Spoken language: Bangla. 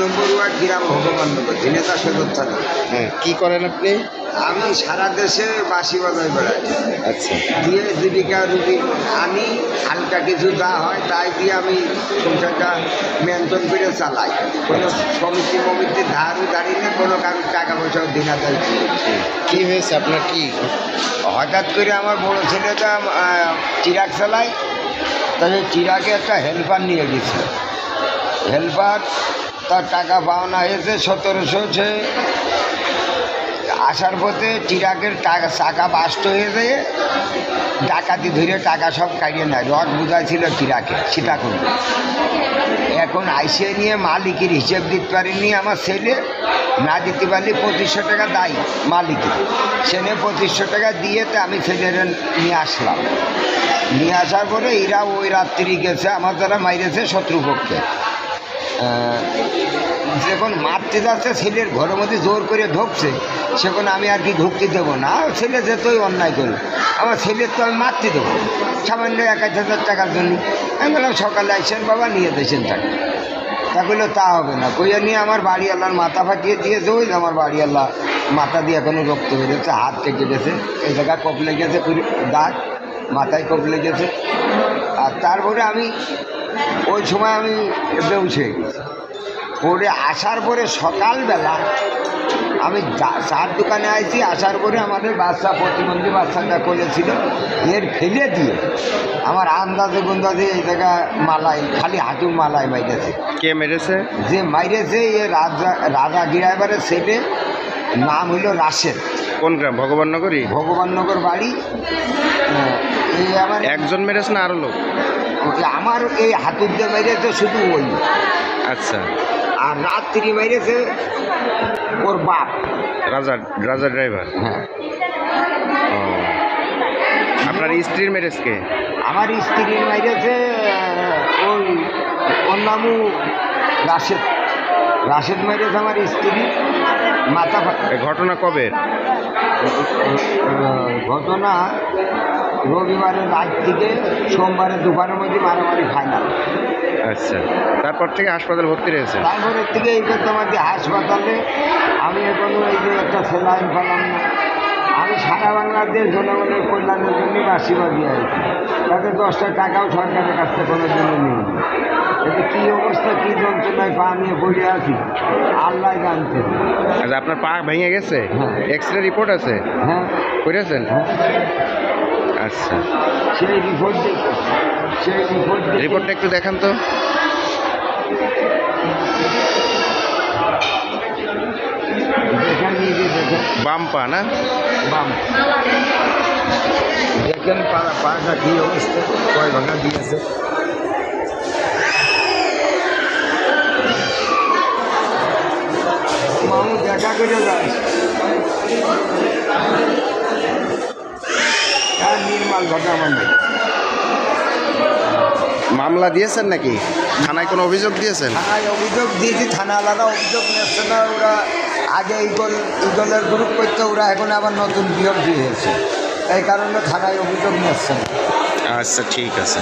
নম্বর ওয়ার্ড গ্রাম ভগবাননগর ঝিনেদা সদর থানা। হ্যাঁ, কি করেন আপনি? আমি সারা দেশে বাঁশি বাজাই বেড়াই, আচ্ছা, দিয়ে জীবিকা রুটি আনি, হালকা কিছু যা হয় তাই দিয়ে আমি সংসারটা মেনটেন করে চালাই। কোনো সমিতি মমিতি ধারও দাঁড়িয়ে নেই, কোনো কারোর টাকা পয়সাও দিনা দেয়। কি হয়েছে আপনার? কি হঠাৎ করে আমার বড় ছেলেটা চিরাগ চালায়, তবে চিরাগে একটা হেল্পার নিয়ে গেছিল। হেল্পার তার টাকা পাওনা হয়েছে 1700। সে আসার পথে চিরাগের টাকা চাকা বাস্ট হয়ে যায়, ডাকাতি ধরে টাকা সব কাটিয়ে নেয়। রড বোঝাইছিল চিরাকে সীতাকুণ্ড। এখন আইসে নিয়ে মালিকের হিসেব দিতে পারেনি আমার ছেলে, না দিতে পারলে 2500 টাকা দায়ী মালিকের। সে নিয়ে 2500 টাকা দিয়েতে আমি ছেলের নিয়ে আসলাম। নিয়ে আসার পরে এরা ওই রাত্রি গেছে, আমার দ্বারা মাইরেছে শত্রুপক্ষে। যখন মারতে যাচ্ছে ছেলের ঘরের মধ্যে জোর করে ঢুকছে, সেখানে আমি আর কি ঢুকতে দেবো না। ছেলে যেতই অন্যায় করি, আমার ছেলের তো আমি মারতে দেবো সামান্য 1000 টাকার জন্য। আমি বললাম সকালে আসছেন বাবা, নিয়ে দিয়েছেন টাকা। তা বললো তা হবে না, কইয়া নিয়ে আমার বাড়িওয়ালার মাথা ফাটিয়ে দিয়েছে। ওই আমার বাড়িওয়ালা মাথা দিয়ে এখনও রক্ত বেরোচ্ছে, হাত কেটে গেছে, এই জায়গায় কোপ লেগেছে, দাগ মাথায় কোপ লেগেছে। আর তারপরে আমি ওই সময় আমি বেউস হয়ে গেছি। পরে আসার পরে সকালবেলা আমি চার দোকানে আইছি। আসার পরে আমাদের বাচ্চা, প্রতিবন্ধী বাচ্চাটা করেছিল, এর ফেলে দিয়ে আমার আন্দাজে গুন্দাজে এই জায়গায় মালাই, খালি হাঁটুর মালাই মাইরেছে। কে মেরেছে? যে মাইরেছে এ রাজা ড্রাইভারের ছেলে, নাম হইল রাশেদ। কোন গ্রাম? ভগবাননগরই? ভগবাননগর বাড়ি। এই আমার একজন মেরেছে না আরো লোক? আমার এই হাতুর দিয়ে মেরেছে শুধু ওই। আচ্ছা, আর রাত্রি মেরেছে ওর বাপ, রাজা ড্রাইভার। হ্যাঁ। ও, আপনার স্ত্রীর মেরেজ কে? আমার স্ত্রীর মেরেছে ওর নামও রাশেদ। রাশেদ মেরেছে আমার স্ত্রী মাথা। ঘটনা কবে? ঘটনা রবিবারের রাত থেকে সোমবারের দুপুরের মধ্যে মারামারি ফাইনাল। আচ্ছা, তারপর থেকে হাসপাতাল ভর্তি রয়েছে? তারপরের থেকে এই করতে আমাদের হাসপাতালে। আমি এখনো এই যে একটা সেলাইন পেলাম না। আমি সারা বাংলাদেশ জনগণের কল্যাণের জন্য আশীর্বাদ দিয়ে আছি, তাতে 10টা টাকাও সরকারের কাছ থেকে কোনো জন্য নেই। এতে কী অবস্থা, কী যন্ত্রণায় পা নিয়ে বসে আছি আল্লাহ জানতে। আচ্ছা, আপনার পা ভেঙে গেছে? হ্যাঁ। এক্স-রে রিপোর্ট আছে? হ্যাঁ, করেছেন? হ্যাঁ। আচ্ছা, সেই রিপোর্টটা একটু দেখান তো। দেখেন, নিজে দেখেন। বাম পা না? বাম দেখেন, পাটা কী অবস্থা, কয় ভাঙা দিয়েছে। মানুষ দেখা করে যায়, নির্মাল ঘটনা আমার নেই। মামলা দিয়েছেন নাকি? থানায় কোনো অভিযোগ দিয়েছেন? থানায় অভিযোগ দিয়েছি, থানা আলাদা অভিযোগ নিচ্ছে না। ওরা আগে ইগলের গ্রুপ করতে, ওরা এখন আবার নতুন বিয়োগ দিয়েছে, এই কারণে থানায় অভিযোগ নিচ্ছে না। আচ্ছা, ঠিক আছে।